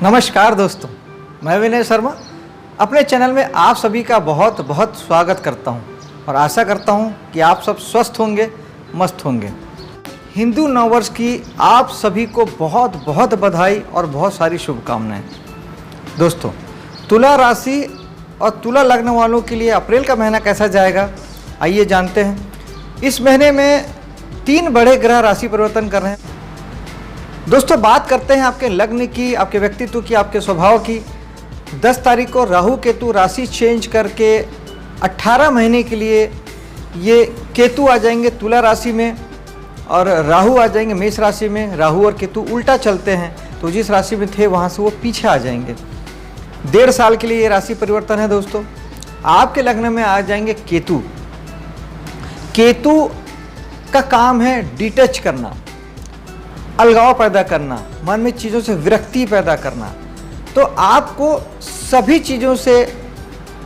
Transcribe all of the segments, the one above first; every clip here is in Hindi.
नमस्कार दोस्तों, मैं विनय शर्मा अपने चैनल में आप सभी का बहुत बहुत स्वागत करता हूं और आशा करता हूं कि आप सब स्वस्थ होंगे, मस्त होंगे। हिंदू नववर्ष की आप सभी को बहुत बहुत बधाई और बहुत सारी शुभकामनाएं। दोस्तों, तुला राशि और तुला लग्न वालों के लिए अप्रैल का महीना कैसा जाएगा, आइए जानते हैं। इस महीने में 3 बड़े ग्रह राशि परिवर्तन कर रहे हैं। दोस्तों, बात करते हैं आपके लग्न की, आपके व्यक्तित्व की, आपके स्वभाव की। 10 तारीख को राहु केतु राशि चेंज करके 18 महीने के लिए ये केतु आ जाएंगे तुला राशि में और राहु आ जाएंगे मेष राशि में। राहु और केतु उल्टा चलते हैं, तो जिस राशि में थे वहाँ से वो पीछे आ जाएंगे। 1.5 साल के लिए ये राशि परिवर्तन है। दोस्तों, आपके लग्न में आ जाएंगे केतु। केतु का काम है डिटच करना, अलगाव पैदा करना, मन में चीज़ों से विरक्ति पैदा करना। तो आपको सभी चीज़ों से,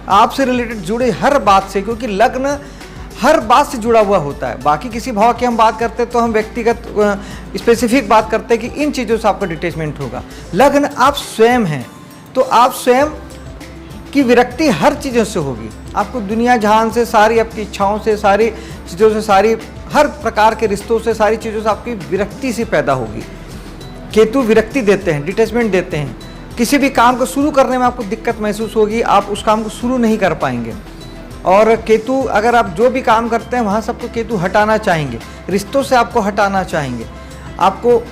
आपसे रिलेटेड जुड़े हर बात से, क्योंकि लग्न हर बात से जुड़ा हुआ होता है। बाकी किसी भाव की हम बात करते हैं तो हम व्यक्तिगत स्पेसिफिक बात करते हैं कि इन चीज़ों से आपका डिटैचमेंट होगा। लग्न आप स्वयं हैं, तो आप स्वयं की विरक्ति हर चीज़ों से होगी। आपको दुनिया जहान से, सारी आपकी इच्छाओं से, सारी चीज़ों से, सारी हर प्रकार के रिश्तों से, सारी चीज़ों से आपकी विरक्ति सी पैदा होगी। केतु विरक्ति देते हैं, डिटैचमेंट देते हैं। किसी भी काम को शुरू करने में आपको दिक्कत महसूस होगी, आप उस काम को शुरू नहीं कर पाएंगे। और केतु, अगर आप जो भी काम करते हैं वहाँ सबको केतु हटाना चाहेंगे, रिश्तों से आपको हटाना चाहेंगे, आपको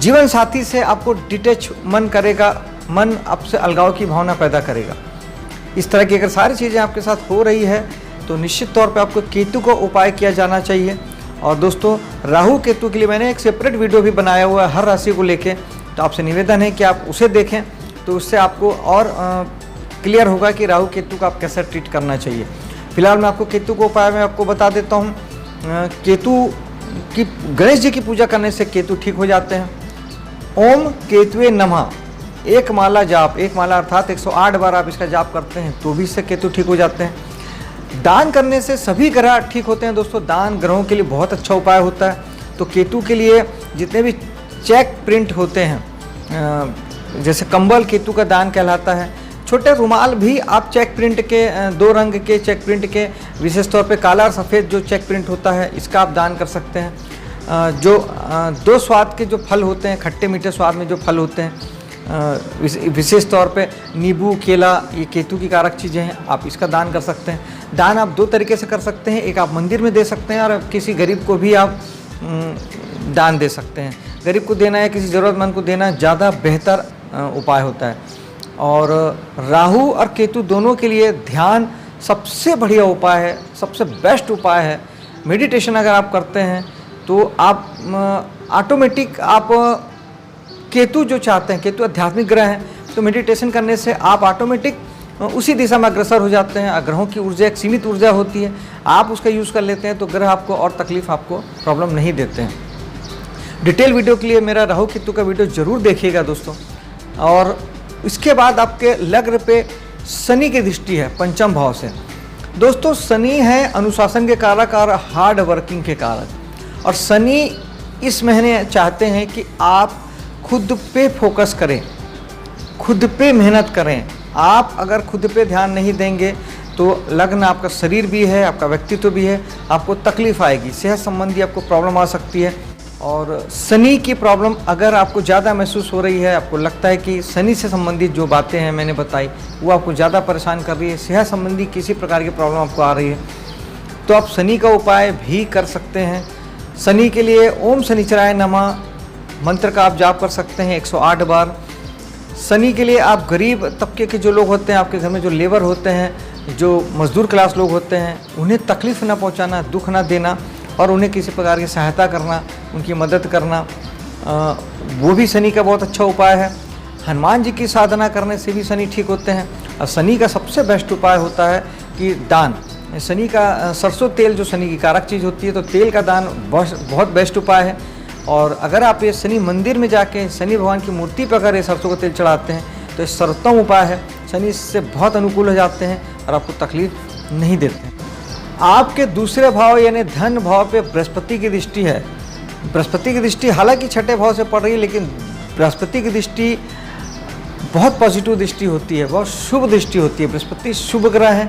जीवन साथी से आपको डिटैच मन करेगा, मन आपसे अलगाव की भावना पैदा करेगा। इस तरह की अगर सारी चीज़ें आपके साथ हो रही है तो निश्चित तौर पे आपको केतु को उपाय किया जाना चाहिए। और दोस्तों, राहु केतु के लिए मैंने एक सेपरेट वीडियो भी बनाया हुआ है हर राशि को लेके, तो आपसे निवेदन है कि आप उसे देखें, तो उससे आपको और क्लियर होगा कि राहु केतु का आप कैसे ट्रीट करना चाहिए। फिलहाल मैं आपको केतु को उपाय में आपको बता देता हूँ। केतु की, गणेश जी की पूजा करने से केतु ठीक हो जाते हैं। ओम केतुए नमः एक माला जाप, एक माला अर्थात 108 बार आप इसका जाप करते हैं तो भी इससे केतु ठीक हो जाते हैं। दान करने से सभी ग्रह ठीक होते हैं। दोस्तों, दान ग्रहों के लिए बहुत अच्छा उपाय होता है। तो केतु के लिए जितने भी चेक प्रिंट होते हैं, जैसे कंबल केतु का दान कहलाता है। छोटे रुमाल भी आप चेक प्रिंट के, 2 रंग के चेक प्रिंट के, विशेष तौर पे काला और सफ़ेद जो चेक प्रिंट होता है, इसका आप दान कर सकते हैं। जो 2 स्वाद के जो फल होते हैं, खट्टे मीठे स्वाद में जो फल होते हैं, विशेष तौर पे नींबू, केला, ये केतु की कारक चीज़ें हैं, आप इसका दान कर सकते हैं। दान आप 2 तरीके से कर सकते हैं। एक आप मंदिर में दे सकते हैं और किसी गरीब को भी आप दान दे सकते हैं। गरीब को देना या किसी ज़रूरतमंद को देना ज़्यादा बेहतर उपाय होता है। और राहु और केतु दोनों के लिए ध्यान सबसे बढ़िया उपाय है, सबसे बेस्ट उपाय है। मेडिटेशन अगर आप करते हैं तो आप ऑटोमेटिक, आप केतु जो चाहते हैं, केतु आध्यात्मिक ग्रह हैं, तो मेडिटेशन करने से आप ऑटोमेटिक उसी दिशा में अग्रसर हो जाते हैं। ग्रहों की ऊर्जा एक सीमित ऊर्जा होती है, आप उसका यूज़ कर लेते हैं तो ग्रह आपको और तकलीफ, आपको प्रॉब्लम नहीं देते हैं। डिटेल वीडियो के लिए मेरा राहु केतु का वीडियो ज़रूर देखिएगा दोस्तों। और इसके बाद आपके लग्न पे शनि की दृष्टि है 5म भाव से। दोस्तों, शनि है अनुशासन के कारक और हार्ड वर्किंग के कारक। और शनि इस महीने चाहते हैं कि आप खुद पे फोकस करें, खुद पे मेहनत करें। आप अगर खुद पे ध्यान नहीं देंगे तो लग्न आपका शरीर भी है, आपका व्यक्तित्व भी है, आपको तकलीफ आएगी, सेहत संबंधी आपको प्रॉब्लम आ सकती है। और शनि की प्रॉब्लम अगर आपको ज़्यादा महसूस हो रही है, आपको लगता है कि शनि से संबंधित जो बातें हैं मैंने बताई वो आपको ज़्यादा परेशान कर रही है, सेहत संबंधी किसी प्रकार की प्रॉब्लम आपको आ रही है, तो आप शनि का उपाय भी कर सकते हैं। शनि के लिए ओम शनिचराय नमः मंत्र का आप जाप कर सकते हैं 108 बार। शनि के लिए आप गरीब तबके के जो लोग होते हैं, आपके घर में जो लेबर होते हैं, जो मजदूर क्लास लोग होते हैं, उन्हें तकलीफ़ ना पहुंचाना, दुख ना देना और उन्हें किसी प्रकार की सहायता करना, उनकी मदद करना, वो भी शनि का बहुत अच्छा उपाय है। हनुमान जी की साधना करने से भी शनि ठीक होते हैं। और शनि का सबसे बेस्ट उपाय होता है कि दान। शनि का सरसों तेल जो शनि की कारक चीज़ होती है, तो तेल का दान बहुत बेस्ट उपाय है। और अगर आप ये शनि मंदिर में जाके शनि भगवान की मूर्ति पर अगर ये सरसों का तेल चढ़ाते हैं तो ये सर्वोत्तम उपाय है। शनि इससे बहुत अनुकूल हो जाते हैं और आपको तकलीफ नहीं देते हैं। आपके दूसरे भाव यानी धन भाव पे बृहस्पति की दृष्टि है। बृहस्पति की दृष्टि हालांकि 6ठे भाव से पड़ रही है, लेकिन बृहस्पति की दृष्टि बहुत पॉजिटिव दृष्टि होती है, बहुत शुभ दृष्टि होती है। बृहस्पति शुभ ग्रह है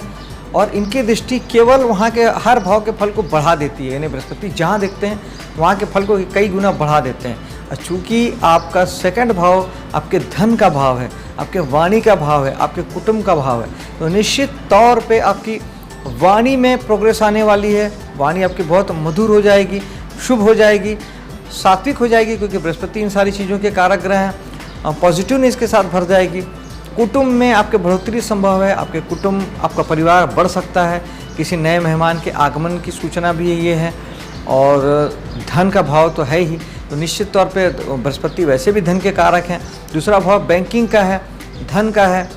और इनकी दृष्टि केवल वहाँ के हर भाव के फल को बढ़ा देती है। यानी बृहस्पति जहाँ देखते हैं वहाँ के फल को कई गुना बढ़ा देते हैं। और चूँकि आपका सेकंड भाव आपके धन का भाव है, आपके वाणी का भाव है, आपके कुटुंब का भाव है, तो निश्चित तौर पे आपकी वाणी में प्रोग्रेस आने वाली है। वाणी आपकी बहुत मधुर हो जाएगी, शुभ हो जाएगी, सात्विक हो जाएगी, क्योंकि बृहस्पति इन सारी चीज़ों के कारक ग्रह हैं। पॉजिटिवनेस के साथ भर जाएगी। कुटुंब में आपके बढ़ोतरी संभव है, आपके कुटुंब, आपका परिवार बढ़ सकता है। किसी नए मेहमान के आगमन की सूचना भी ये है। और धन का भाव तो है ही, तो निश्चित तौर पे बृहस्पति वैसे भी धन के कारक हैं। दूसरा भाव बैंकिंग का है, धन का है।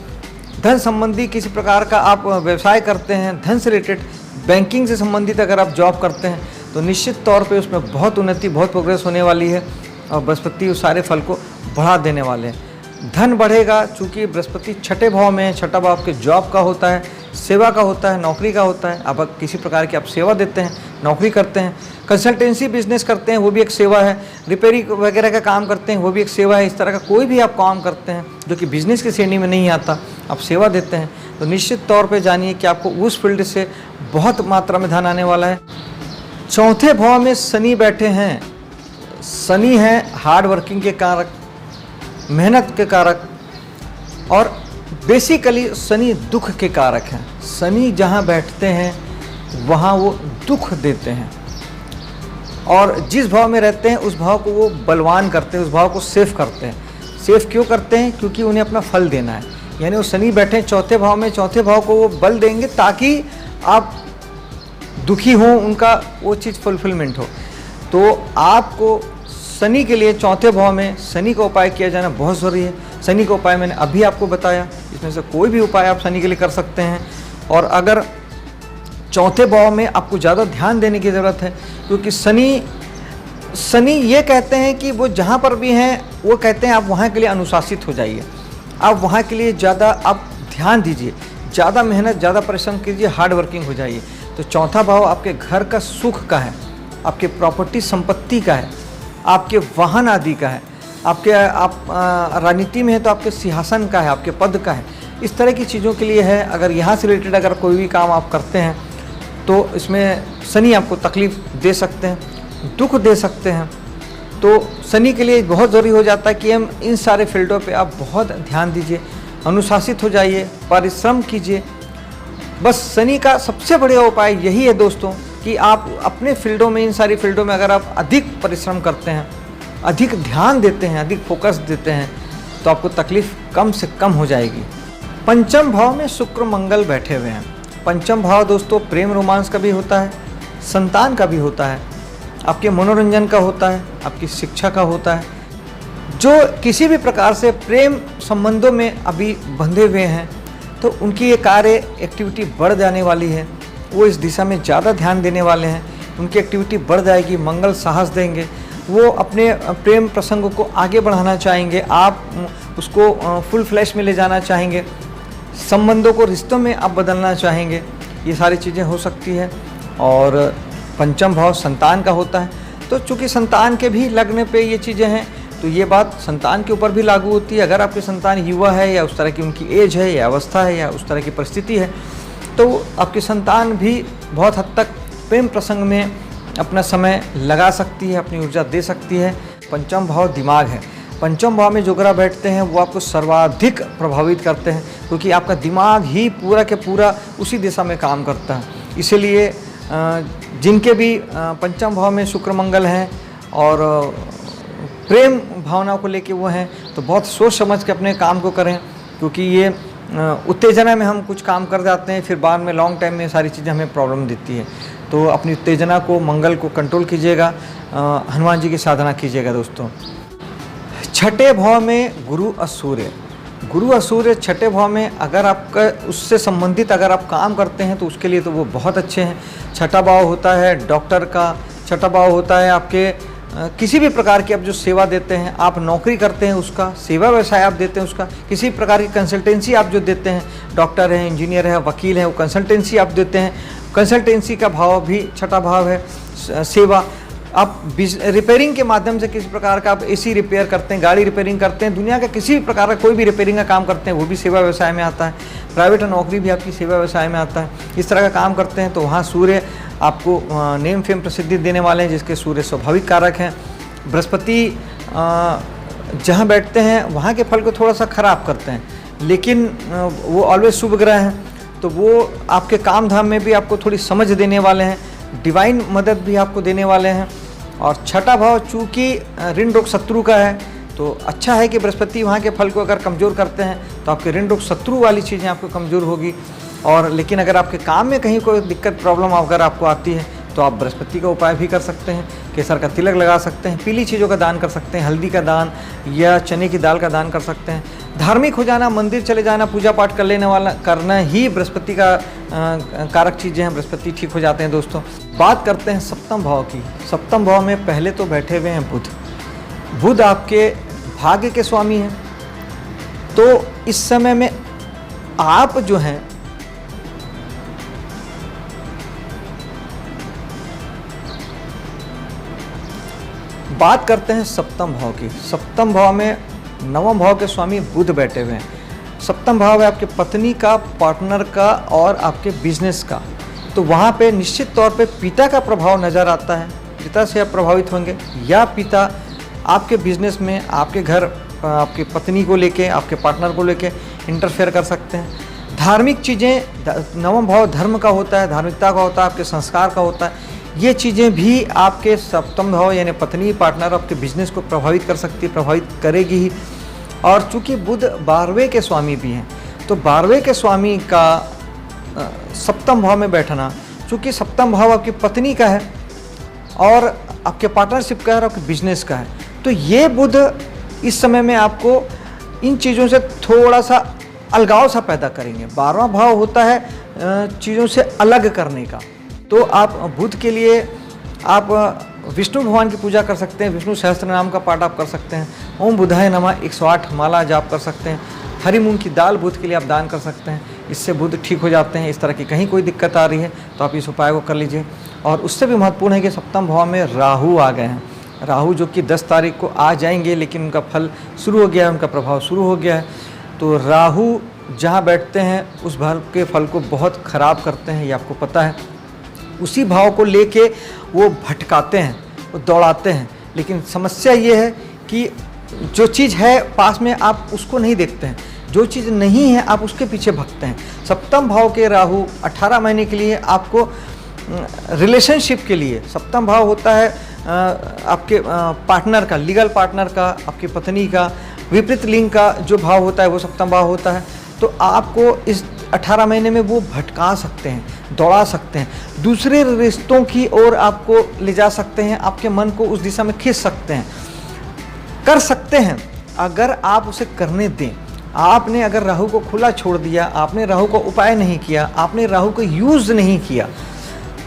धन संबंधी किसी प्रकार का आप व्यवसाय करते हैं, धन से रिलेटेड बैंकिंग से संबंधित अगर आप जॉब करते हैं तो निश्चित तौर पे उसमें बहुत उन्नति, बहुत प्रोग्रेस होने वाली है और बृहस्पति उस सारे फल को बढ़ा देने वाले हैं। धन बढ़ेगा, चूँकि बृहस्पति छठे भाव में है। छठा भाव आपके जॉब का होता है, सेवा का होता है, नौकरी का होता है। अब किसी प्रकार की आप सेवा देते हैं, नौकरी करते हैं, कंसल्टेंसी बिजनेस करते हैं, वो भी एक सेवा है। रिपेयरिंग वगैरह का काम करते हैं, वो भी एक सेवा है। इस तरह का कोई भी आप काम करते हैं जो कि बिजनेस की श्रेणी में नहीं आता, आप सेवा देते हैं, तो निश्चित तौर पे जानिए कि आपको उस फील्ड से बहुत मात्रा में धन आने वाला है। चौथे भाव में शनि बैठे हैं। शनि है हार्ड वर्किंग के कारक, मेहनत के कारक, और बेसिकली शनि दुख के कारक हैं। शनि जहाँ बैठते हैं वहाँ वो दुख देते हैं, और जिस भाव में रहते हैं उस भाव को वो बलवान करते हैं, उस भाव को सेफ करते हैं। सेफ क्यों करते हैं? क्योंकि उन्हें अपना फल देना है। यानी वो शनि बैठे हैं चौथे भाव में, चौथे भाव को वो बल देंगे ताकि आप दुखी हों, उनका वो चीज़ फुलफिलमेंट हो। तो आपको शनि के लिए चौथे भाव में शनि का उपाय किया जाना बहुत ज़रूरी है। शनि का उपाय मैंने अभी आपको बताया, इसमें से कोई भी उपाय आप शनि के लिए कर सकते हैं। और अगर चौथे भाव में आपको ज़्यादा ध्यान देने की ज़रूरत है, क्योंकि शनि ये कहते हैं कि वो जहाँ पर भी हैं वो कहते हैं आप वहाँ के लिए अनुशासित हो जाइए, आप वहाँ के लिए ज़्यादा आप ध्यान दीजिए, ज़्यादा मेहनत, ज़्यादा परिश्रम कीजिए, हार्ड वर्किंग हो जाइए। तो चौथा भाव आपके घर का सुख का है, आपके प्रॉपर्टी संपत्ति का है, आपके वाहन आदि का है, आप राजनीति में है तो आपके सिंहासन का है, आपके पद का है। इस तरह की चीज़ों के लिए है। अगर यहाँ से रिलेटेड अगर कोई भी काम आप करते हैं तो इसमें शनि आपको तकलीफ़ दे सकते हैं, दुख दे सकते हैं। तो शनि के लिए बहुत ज़रूरी हो जाता है कि हम इन सारे फील्डों पे आप बहुत ध्यान दीजिए, अनुशासित हो जाइए, परिश्रम कीजिए। बस शनि का सबसे बड़ा उपाय यही है दोस्तों कि आप अपने फील्डों में, इन सारी फील्डों में अगर आप अधिक परिश्रम करते हैं, अधिक ध्यान देते हैं, अधिक फोकस देते हैं, तो आपको तकलीफ़ कम से कम हो जाएगी। पंचम भाव में शुक्र मंगल बैठे हुए हैं। पंचम भाव दोस्तों प्रेम रोमांस का भी होता है, संतान का भी होता है, आपके मनोरंजन का होता है, आपकी शिक्षा का होता है। जो किसी भी प्रकार से प्रेम संबंधों में अभी बंधे हुए हैं तो उनकी ये कार्य एक्टिविटी बढ़ जाने वाली है। वो इस दिशा में ज़्यादा ध्यान देने वाले हैं, उनकी एक्टिविटी बढ़ जाएगी। मंगल साहस देंगे, वो अपने प्रेम प्रसंग को आगे बढ़ाना चाहेंगे, आप उसको फुल फ्लैश में ले जाना चाहेंगे, संबंधों को रिश्तों में आप बदलना चाहेंगे। ये सारी चीज़ें हो सकती है। और पंचम भाव संतान का होता है, तो चूँकि संतान के भी लग्न पे ये चीज़ें हैं तो ये बात संतान के ऊपर भी लागू होती है। अगर आपके संतान युवा है या उस तरह की उनकी एज है या अवस्था है या उस तरह की परिस्थिति है तो आपकी संतान भी बहुत हद तक प्रेम प्रसंग में अपना समय लगा सकती है, अपनी ऊर्जा दे सकती है। पंचम भाव दिमाग है। पंचम भाव में जो ग्रह बैठते हैं वो आपको सर्वाधिक प्रभावित करते हैं, क्योंकि आपका दिमाग ही पूरा के पूरा उसी दिशा में काम करता है। इसीलिए जिनके भी पंचम भाव में शुक्र मंगल हैं और प्रेम भावनाओं को लेके वो हैं तो बहुत सोच समझ के अपने काम को करें, क्योंकि ये उत्तेजना में हम कुछ काम कर जाते हैं, फिर बाद में लॉन्ग टाइम में सारी चीज़ें हमें प्रॉब्लम देती है। तो अपनी उत्तेजना को, मंगल को कंट्रोल कीजिएगा, हनुमान जी की साधना कीजिएगा दोस्तों। छठे भाव में गुरु और सूर्य। गुरु और सूर्य छठे भाव में अगर आपका उससे संबंधित अगर आप काम करते हैं तो उसके लिए तो वो बहुत अच्छे हैं। छठा भाव होता है डॉक्टर का, छठा भाव होता है आपके किसी भी प्रकार की आप जो सेवा देते हैं, आप नौकरी करते हैं उसका, सेवा व्यवसाय आप देते हैं उसका, किसी प्रकार की कंसल्टेंसी आप जो देते हैं, डॉक्टर है, इंजीनियर है, वकील है, वो कंसल्टेंसी आप देते हैं, कंसल्टेंसी का भाव भी छठा भाव है। सेवा, आप रिपेयरिंग के माध्यम से किसी प्रकार का आप एसी रिपेयर करते हैं, गाड़ी रिपेयरिंग करते हैं, दुनिया का किसी भी प्रकार का कोई भी रिपेयरिंग का काम करते हैं, वो भी सेवा व्यवसाय में आता है। प्राइवेट नौकरी भी आपकी सेवा व्यवसाय में आता है। इस तरह का काम करते हैं तो वहाँ सूर्य आपको नेम फेम प्रसिद्धि देने वाले हैं, जिसके सूर्य स्वाभाविक कारक हैं। बृहस्पति जहाँ बैठते हैं वहाँ के फल को थोड़ा सा खराब करते हैं, लेकिन वो ऑलवेज शुभ ग्रह हैं, तो वो आपके काम धाम में भी आपको थोड़ी समझ देने वाले हैं, डिवाइन मदद भी आपको देने वाले हैं। और छठा भाव चूँकि ऋण रोग शत्रु का है, तो अच्छा है कि बृहस्पति वहाँ के फल को अगर कमज़ोर करते हैं तो आपके ऋण रोग शत्रु वाली चीज़ें आपको कमज़ोर होगी। और लेकिन अगर आपके काम में कहीं कोई दिक्कत प्रॉब्लम अगर आपको आती है तो आप बृहस्पति का उपाय भी कर सकते हैं। केसर का तिलक लगा सकते हैं, पीली चीज़ों का दान कर सकते हैं, हल्दी का दान या चने की दाल का दान कर सकते हैं। धार्मिक हो जाना, मंदिर चले जाना, पूजा पाठ कर लेने वाला करना ही बृहस्पति का कारक चीज़ें हैं। बृहस्पति ठीक हो जाते हैं। दोस्तों, बात करते हैं सप्तम भाव की। सप्तम भाव में पहले तो बैठे हुए हैं बुध। बुध आपके भाग्य के स्वामी हैं, तो इस समय में आप जो हैं बात करते हैं सप्तम भाव की। सप्तम भाव में नवम भाव के स्वामी बुध बैठे हुए हैं। सप्तम भाव है आपके पत्नी का, पार्टनर का और आपके बिजनेस का। तो वहाँ पे निश्चित तौर पे पिता का प्रभाव नज़र आता है। पिता से आप प्रभावित होंगे, या पिता आपके बिजनेस में, आपके घर, आपके पत्नी को लेके, आपके पार्टनर को लेके इंटरफेयर कर सकते हैं। धार्मिक चीज़ें, नवम भाव धर्म का होता है, धार्मिकता का होता है, आपके संस्कार का होता है। ये चीज़ें भी आपके सप्तम भाव यानी पत्नी, पार्टनर, आपके बिजनेस को प्रभावित कर सकती है, प्रभावित करेगी ही। और चूँकि बुध 12वें के स्वामी भी हैं, तो 12वें के स्वामी का सप्तम भाव में बैठना, चूँकि सप्तम भाव आपकी पत्नी का है और आपके पार्टनरशिप का है और आपके बिजनेस का है, तो ये बुध इस समय में आपको इन चीज़ों से थोड़ा सा अलगाव सा पैदा करेंगे। 12वां भाव होता है चीज़ों से अलग करने का। तो आप बुध के लिए आप विष्णु भगवान की पूजा कर सकते हैं, विष्णु सहस्त्र नाम का पाठ आप कर सकते हैं, ओम बुधाय नमः 108 माला जाप कर सकते हैं, हरी मूंग की दाल बुध के लिए आप दान कर सकते हैं। इससे बुध ठीक हो जाते हैं। इस तरह की कहीं कोई दिक्कत आ रही है तो आप इस उपाय को कर लीजिए। और उससे भी महत्वपूर्ण है कि सप्तम भाव में राहु आ गए हैं। राहु जो कि 10 तारीख को आ जाएंगे, लेकिन उनका फल शुरू हो गया है, उनका प्रभाव शुरू हो गया है। तो राहु जहाँ बैठते हैं उस भाव के फल को बहुत ख़राब करते हैं, ये आपको पता है। उसी भाव को लेके वो भटकाते हैं, वो दौड़ाते हैं। लेकिन समस्या ये है कि जो चीज़ है पास में आप उसको नहीं देखते हैं, जो चीज़ नहीं है आप उसके पीछे भगते हैं। सप्तम भाव के राहु 18 महीने के लिए आपको रिलेशनशिप के लिए, सप्तम भाव होता है आपके पार्टनर का, लीगल पार्टनर का, आपकी पत्नी का, विपरीत लिंग का जो भाव होता है वो सप्तम भाव होता है। तो आपको इस 18 महीने में वो भटका सकते हैं, दौड़ा सकते हैं, दूसरे रिश्तों की ओर आपको ले जा सकते हैं, आपके मन को उस दिशा में खींच सकते हैं, कर सकते हैं अगर आप उसे करने दें। आपने अगर राहु को खुला छोड़ दिया, आपने राहु को उपाय नहीं किया, आपने राहु को यूज़ नहीं किया,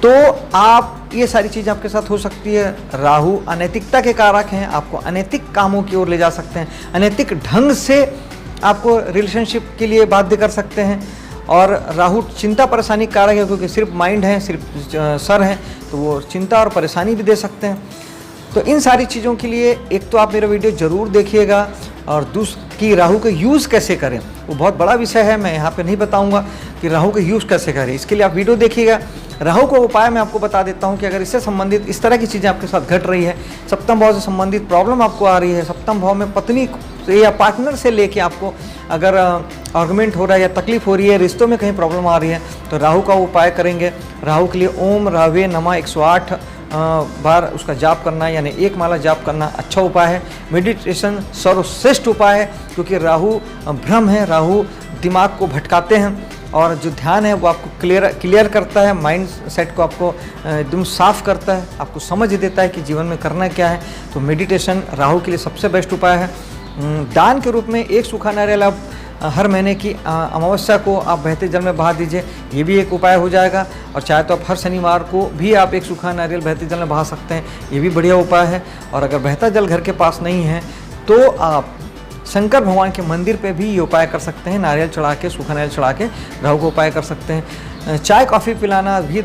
तो आप ये सारी चीज़ आपके साथ हो सकती है। राहु अनैतिकता के कारक हैं, आपको अनैतिक कामों की ओर ले जा सकते हैं, अनैतिक ढंग से आपको रिलेशनशिप के लिए बाध्य कर सकते हैं। और राहु चिंता परेशानी कारक है, क्योंकि सिर्फ माइंड है, सिर्फ सर है, तो वो चिंता और परेशानी भी दे सकते हैं। तो इन सारी चीज़ों के लिए एक तो आप मेरा वीडियो ज़रूर देखिएगा, और दूसरी राहु का यूज़ कैसे करें वो बहुत बड़ा विषय है, मैं यहाँ पे नहीं बताऊँगा कि राहु का यूज़ कैसे करें। इसके लिए आप वीडियो देखिएगा। राहु का उपाय मैं आपको बता देता हूँ कि अगर इससे संबंधित इस तरह की चीज़ें आपके साथ घट रही है, सप्तम भाव से संबंधित प्रॉब्लम आपको आ रही है, सप्तम भाव में पत्नी से या पार्टनर से लेके आपको अगर आर्गुमेंट हो रहा है या तकलीफ हो रही है, रिश्तों में कहीं प्रॉब्लम आ रही है, तो राहु का उपाय करेंगे। राहु के लिए ओम राहवे नमः 108 बार उसका जाप करना, यानी 1 माला जाप करना अच्छा उपाय है। मेडिटेशन सर्वश्रेष्ठ उपाय है, क्योंकि राहु भ्रम है, राहु दिमाग को भटकाते हैं, और जो ध्यान है वो आपको क्लियर करता है, माइंड सेट को आपको एकदम साफ करता है, आपको समझ देता है कि जीवन में करना क्या है। तो मेडिटेशन राहु के लिए सबसे बेस्ट उपाय है। दान के रूप में 1 सूखा नारियल आप हर महीने की अमावस्या को आप बहते जल में बहा दीजिए, ये भी एक उपाय हो जाएगा। और चाहे तो आप हर शनिवार को भी आप 1 सूखा नारियल बहते जल में बहा सकते हैं, ये भी बढ़िया उपाय है। और अगर बहता जल घर के पास नहीं है तो आप शंकर भगवान के मंदिर पे भी ये उपाय कर सकते हैं, नारियल चढ़ा के, सूखा नारियल चढ़ा के राहु को उपाय कर सकते हैं। चाय कॉफ़ी पिलाना भी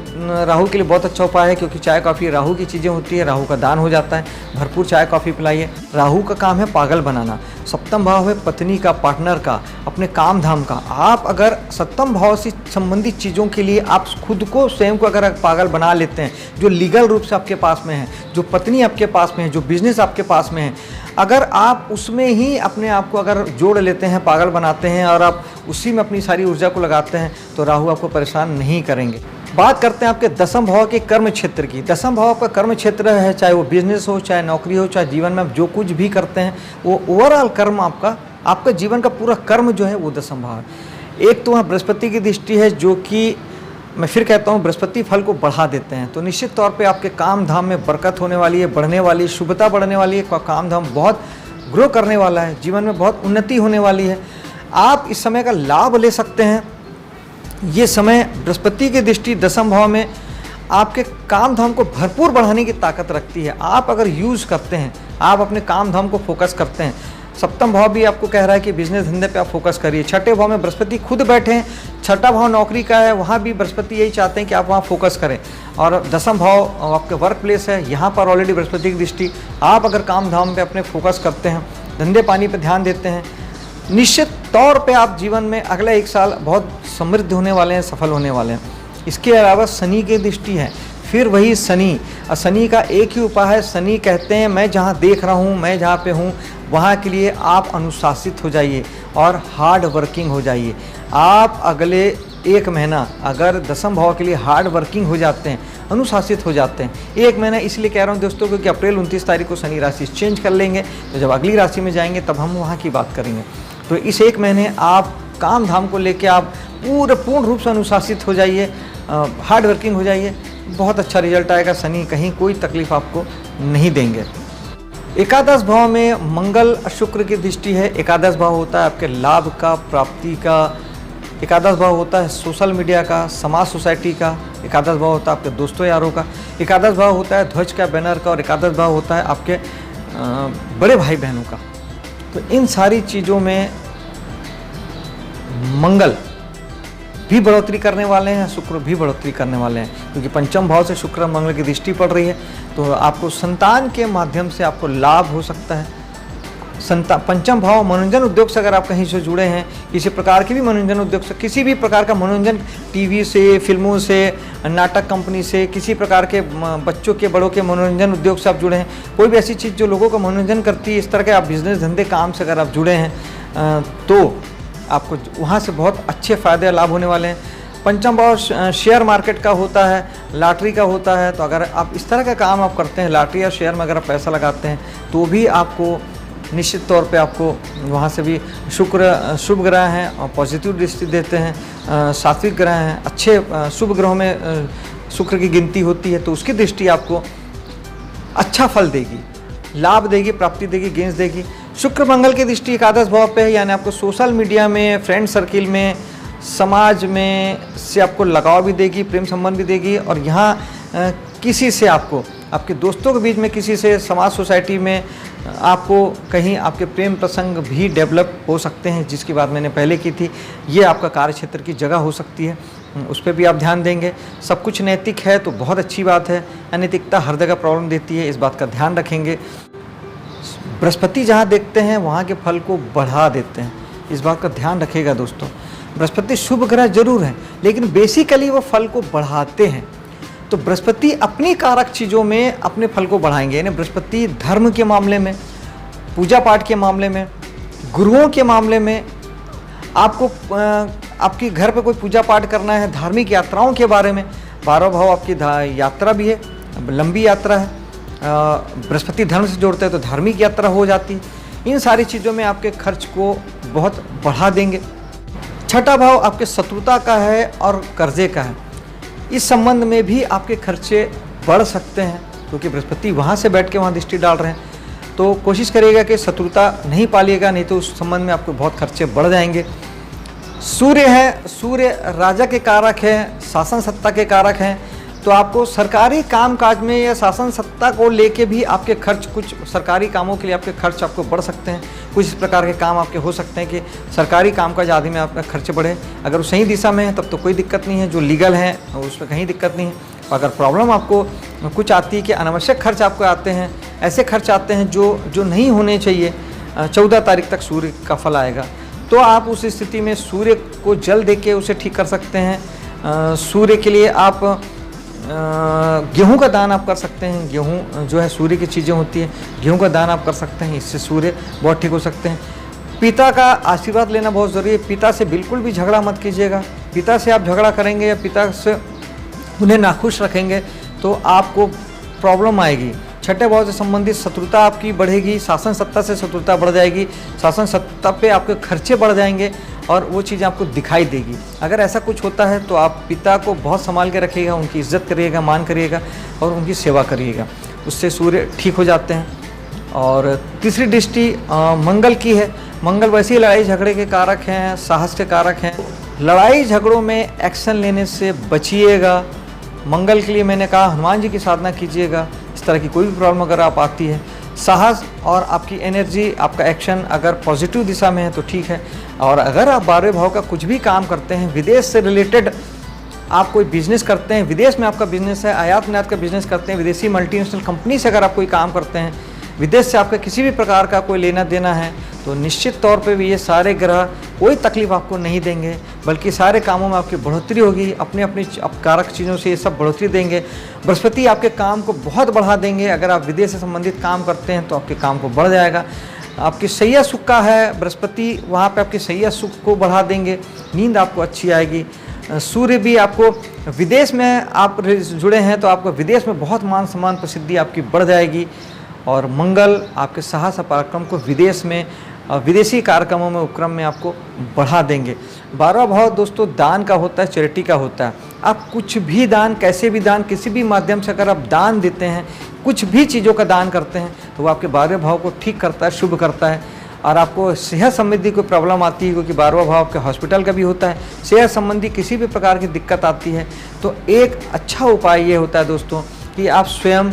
राहु के लिए बहुत अच्छा उपाय है, क्योंकि चाय कॉफ़ी राहु की चीज़ें होती है, राहु का दान हो जाता है। भरपूर चाय कॉफ़ी पिलाइए। राहु का काम है पागल बनाना। सप्तम भाव है पत्नी का, पार्टनर का, अपने काम धाम का। आप अगर सप्तम भाव से संबंधित चीज़ों के लिए आप खुद को स्वयं को अगर पागल बना लेते हैं, जो लीगल रूप से आपके पास में है, जो पत्नी आपके पास में है, जो बिजनेस आपके पास में है, अगर आप उसमें ही अपने आप को अगर जोड़ लेते हैं, पागल बनाते हैं और आप उसी में अपनी सारी ऊर्जा को लगाते हैं, तो राहु आपको परेशान नहीं करेंगे। बात करते हैं आपके दसम भाव के कर्म क्षेत्र की। दसम भाव का कर्म क्षेत्र है, चाहे वो बिजनेस हो, चाहे नौकरी हो, चाहे जीवन में आप जो कुछ भी करते हैं, वो ओवरऑल कर्म आपका जीवन का पूरा कर्म जो है वो दसम भाव है। एक तो वहाँ बृहस्पति की दृष्टि है, जो कि मैं फिर कहता हूँ बृहस्पति फल को बढ़ा देते हैं। तो निश्चित तौर पे आपके काम धाम में बरकत होने वाली है, बढ़ने वाली है, शुभता बढ़ने वाली है, काम धाम बहुत ग्रो करने वाला है, जीवन में बहुत उन्नति होने वाली है। आप इस समय का लाभ ले सकते हैं। ये समय बृहस्पति की दृष्टि दसम भाव में आपके काम धाम को भरपूर बढ़ाने की ताकत रखती है। आप अगर यूज़ करते हैं, आप अपने काम धाम को फोकस करते हैं। सप्तम भाव भी आपको कह रहा है कि बिजनेस धंधे पे आप फोकस करिए। छठे भाव में बृहस्पति खुद बैठे हैं, छठा भाव नौकरी का है, वहाँ भी बृहस्पति यही चाहते हैं कि आप वहाँ फोकस करें। और दसम भाव आपके वर्क प्लेस है, यहाँ पर ऑलरेडी बृहस्पति की दृष्टि। आप अगर काम धाम पे अपने फोकस करते हैं, धंधे पानी पे ध्यान देते हैं, निश्चित तौर पे आप जीवन में अगले 1 साल बहुत समृद्ध होने वाले हैं, सफल होने वाले हैं। इसके अलावा शनि की दृष्टि है, फिर वही शनि। और शनि का एक ही उपाय है। शनि कहते हैं मैं जहाँ देख रहा हूँ, मैं जहाँ पे हूँ, वहाँ के लिए आप अनुशासित हो जाइए और हार्ड वर्किंग हो जाइए। आप अगले 1 महीना अगर दसम भाव के लिए हार्ड वर्किंग हो जाते हैं, अनुशासित हो जाते हैं, 1 महीना इसलिए कह रहा हूँ दोस्तों, क्योंकि अप्रैल 29 तारीख को शनि राशि चेंज कर लेंगे। तो जब अगली राशि में जाएंगे तब हम वहाँ की बात करेंगे। तो इस 1 महीने आप काम धाम को लेके आप पूर्ण रूप से अनुशासित हो जाइए, हार्ड वर्किंग हो जाइए, बहुत अच्छा रिजल्ट आएगा। शनि कहीं कोई तकलीफ आपको नहीं देंगे। एकादश भाव में मंगल शुक्र की दृष्टि है। एकादश भाव होता है आपके लाभ का, प्राप्ति का। एकादश भाव होता है सोशल मीडिया का, समाज सोसाइटी का। एकादश भाव होता है आपके दोस्तों यारों का। एकादश भाव होता है ध्वज का, बैनर का। और एकादश भाव होता है आपके बड़े भाई बहनों का। तो इन सारी चीज़ों में मंगल भी बढ़ोतरी करने वाले हैं, शुक्र भी बढ़ोतरी करने वाले हैं, क्योंकि पंचम भाव से शुक्र मंगल की दृष्टि पड़ रही है। तो आपको संतान के माध्यम से आपको लाभ हो सकता है। पंचम भाव मनोरंजन उद्योग से अगर आप कहीं से जुड़े हैं, किसी प्रकार के भी मनोरंजन उद्योग से, किसी भी प्रकार का मनोरंजन, टीवी से, फिल्मों से, नाटक कंपनी से, किसी प्रकार के बच्चों के बड़ों के मनोरंजन उद्योग से आप जुड़े हैं, कोई भी ऐसी चीज़ जो लोगों का मनोरंजन करती है, इस तरह के आप बिजनेस धंधे काम से अगर आप जुड़े हैं, तो आपको वहाँ से बहुत अच्छे फ़ायदे और लाभ होने वाले हैं। पंचम भाव शेयर मार्केट का होता है, लॉटरी का होता है। तो अगर आप इस तरह का काम आप करते हैं, लॉटरी या शेयर में अगर आप पैसा लगाते हैं, तो भी आपको निश्चित तौर पे आपको वहाँ से भी शुक्र शुभ ग्रह हैं और पॉजिटिव दृष्टि देते हैं। सात्विक ग्रह हैं, अच्छे शुभ ग्रहों में शुक्र की गिनती होती है, तो उसकी दृष्टि आपको अच्छा फल देगी, लाभ देगी, प्राप्ति देगी, गेंस देगी। शुक्र मंगल की दृष्टि एकादश भाव पे है, यानी आपको सोशल मीडिया में, फ्रेंड सर्किल में, समाज में से आपको लगाव भी देगी, प्रेम संबंध भी देगी। और यहाँ किसी से आपको, आपके दोस्तों के बीच में किसी से, समाज सोसाइटी में आपको कहीं आपके प्रेम प्रसंग भी डेवलप हो सकते हैं, जिसकी बात मैंने पहले की थी। ये आपका कार्य क्षेत्र की जगह हो सकती है, उस पर भी आप ध्यान देंगे। सब कुछ नैतिक है तो बहुत अच्छी बात है। अनैतिकता हर जगह प्रॉब्लम देती है, इस बात का ध्यान रखेंगे। बृहस्पति जहाँ देखते हैं वहाँ के फल को बढ़ा देते हैं, इस बात का ध्यान रखिएगा दोस्तों। बृहस्पति शुभ ग्रह जरूर है, लेकिन बेसिकली वो फल को बढ़ाते हैं। तो बृहस्पति अपनी कारक चीज़ों में अपने फल को बढ़ाएंगे, यानी बृहस्पति धर्म के मामले में, पूजा पाठ के मामले में, गुरुओं के मामले में, आपको आपके घर पे कोई पूजा पाठ करना है, धार्मिक यात्राओं के बारे में। 12 भाव आपकी यात्रा भी है, लंबी यात्रा है। बृहस्पति धर्म से जोड़ते हैं तो धार्मिक यात्रा हो जाती है। इन सारी चीज़ों में आपके खर्च को बहुत बढ़ा देंगे। छठा भाव आपके शत्रुता का है और कर्जे का है। इस संबंध में भी आपके खर्चे बढ़ सकते हैं, क्योंकि बृहस्पति वहाँ से बैठ के वहाँ दृष्टि डाल रहे हैं। तो कोशिश करिएगा कि शत्रुता नहीं पालिएगा, नहीं तो उस संबंध में आपको बहुत खर्चे बढ़ जाएंगे। सूर्य है, सूर्य राजा के कारक हैं, शासन सत्ता के कारक हैं। तो तो आपको सरकारी कामकाज में या शासन सत्ता को लेके भी आपके खर्च, कुछ सरकारी कामों के लिए आपके खर्च आपको बढ़ सकते हैं। कुछ इस प्रकार के काम आपके हो सकते हैं कि सरकारी कामकाज आदि में आपका खर्च बढ़े। अगर वो सही दिशा में है तब तो कोई दिक्कत नहीं है, जो लीगल है उसमें कहीं दिक्कत नहीं है। अगर प्रॉब्लम आपको कुछ आती है कि अनावश्यक खर्च आपको आते हैं, ऐसे खर्च आते हैं जो नहीं होने चाहिए, 14 तारीख तक सूर्य का फल आएगा, तो आप उस स्थिति में सूर्य को जल दे के उसे ठीक कर सकते हैं। सूर्य के लिए आप गेहूं का दान आप कर सकते हैं। गेहूं जो है सूर्य की चीज़ें होती हैं, गेहूं का दान आप कर सकते हैं, इससे सूर्य बहुत ठीक हो सकते हैं। पिता का आशीर्वाद लेना बहुत ज़रूरी है। पिता से बिल्कुल भी झगड़ा मत कीजिएगा। पिता से आप झगड़ा करेंगे या पिता से उन्हें नाखुश रखेंगे तो आपको प्रॉब्लम आएगी। छठे भाव से संबंधित शत्रुता आपकी बढ़ेगी, शासन सत्ता से शत्रुता बढ़ जाएगी, शासन सत्ता पे आपके खर्चे बढ़ जाएंगे और वो चीज़ आपको दिखाई देगी। अगर ऐसा कुछ होता है तो आप पिता को बहुत संभाल के रखिएगा, उनकी इज्जत करिएगा, मान करिएगा और उनकी सेवा करिएगा, उससे सूर्य ठीक हो जाते हैं। और तीसरी दृष्टि मंगल की है। मंगल वैसे ही लड़ाई झगड़े के कारक हैं, साहस के कारक हैं। लड़ाई झगड़ों में एक्शन लेने से बचिएगा। मंगल के लिए मैंने कहा हनुमान जी की साधना कीजिएगा। इस तरह की कोई भी प्रॉब्लम अगर आप आती है, साहस और आपकी एनर्जी, आपका एक्शन अगर पॉजिटिव दिशा में है तो ठीक है। और अगर आप 12वें भाव का कुछ भी काम करते हैं, विदेश से रिलेटेड आप कोई बिजनेस करते हैं, विदेश में आपका बिजनेस है, आयात निर्यात का बिजनेस करते हैं, विदेशी मल्टीनेशनल कंपनी से अगर आप कोई काम करते हैं, विदेश से आपका किसी भी प्रकार का कोई लेना देना है, तो निश्चित तौर पे भी ये सारे ग्रह कोई तकलीफ आपको नहीं देंगे, बल्कि सारे कामों में आपकी बढ़ोतरी होगी। अपनी अपनी कारक चीज़ों से ये सब बढ़ोतरी देंगे। बृहस्पति आपके काम को बहुत बढ़ा देंगे। अगर आप विदेश से संबंधित काम करते हैं तो आपके काम को बढ़ जाएगा। आपकी सैया सुख का है बृहस्पति, वहाँ पे आपकी सैया सुख को बढ़ा देंगे। नींद आपको अच्छी आएगी। सूर्य भी आपको, विदेश में आप जुड़े हैं तो आपको विदेश में बहुत मान सम्मान प्रसिद्धि आपकी बढ़ जाएगी। और मंगल आपके साहस पराक्रम को विदेश में, विदेशी कार्यक्रमों में, उपक्रम में आपको बढ़ा देंगे। 12वां भाव दोस्तों दान का होता है, चैरिटी का होता है। आप कुछ भी दान, कैसे भी दान, किसी भी माध्यम से अगर आप दान देते हैं, कुछ भी चीज़ों का दान करते हैं तो वो आपके 12वें भाव को ठीक करता है, शुभ करता है। और आपको सेहत संबंधी कोई प्रॉब्लम आती है, क्योंकि 12वां भाव आपके हॉस्पिटल का भी होता है, सेहत संबंधी किसी भी प्रकार की दिक्कत आती है तो एक अच्छा उपाय ये होता है दोस्तों कि आप स्वयं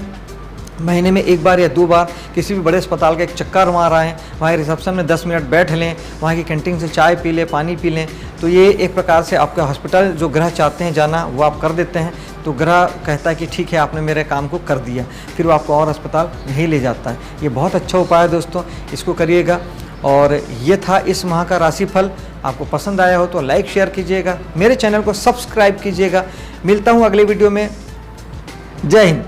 महीने में 1 बार या 2 बार किसी भी बड़े अस्पताल का एक चक्कर मार आएँ, वहाँ रिसेप्शन में 10 मिनट बैठ लें, वहाँ की कैंटीन से चाय पी लें, पानी पी लें, तो ये एक प्रकार से आपके हॉस्पिटल जो ग्रह चाहते हैं जाना वो आप कर देते हैं। तो ग्रह कहता है कि ठीक है आपने मेरे काम को कर दिया, फिर वो आपको और अस्पताल नहीं ले जाता है। ये बहुत अच्छा उपाय है दोस्तों, इसको करिएगा। और ये था इस माह का राशिफल। आपको पसंद आया हो तो लाइक शेयर कीजिएगा, मेरे चैनल को सब्सक्राइब कीजिएगा। मिलता हूँ अगले वीडियो में। जय हिंद।